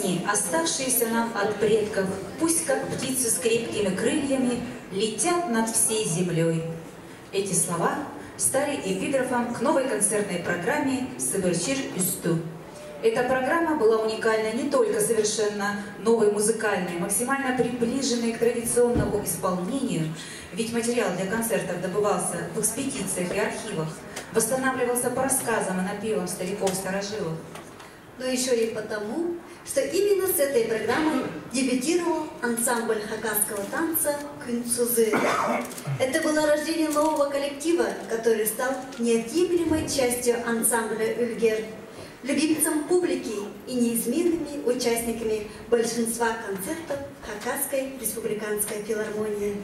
песни, оставшиеся нам от предков, пусть как птицы с крепкими крыльями летят над всей землей. Эти слова стали эпиграфом к новой концертной программе «Сыбырчир Үсту». Эта программа была уникальна не только совершенно новой музыкальной, максимально приближенной к традиционному исполнению, ведь материал для концертов добывался в экспедициях и архивах, восстанавливался по рассказам и напевам стариков-старожилов. Но еще и потому, что именно с этой программой дебютировал ансамбль хакасского танца «Күн-Сузы». Это было рождение нового коллектива, который стал неотъемлемой частью ансамбля «Ülger», любимцем публики и неизменными участниками большинства концертов Хакасской республиканской филармонии.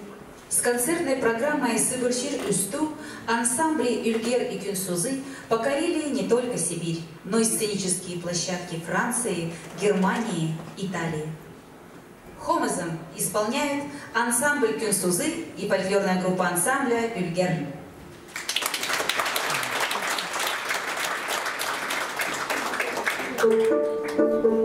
С концертной программой «Сыбырчир Үсту» ансамбли «Ülger» и «Күн-Сузы» покорили не только Сибирь, но и сценические площадки Франции, Германии, Италии. Хомезом исполняют ансамбль «Күн-Сузы» и фольклорная группа ансамбля «Ülger». Thank you.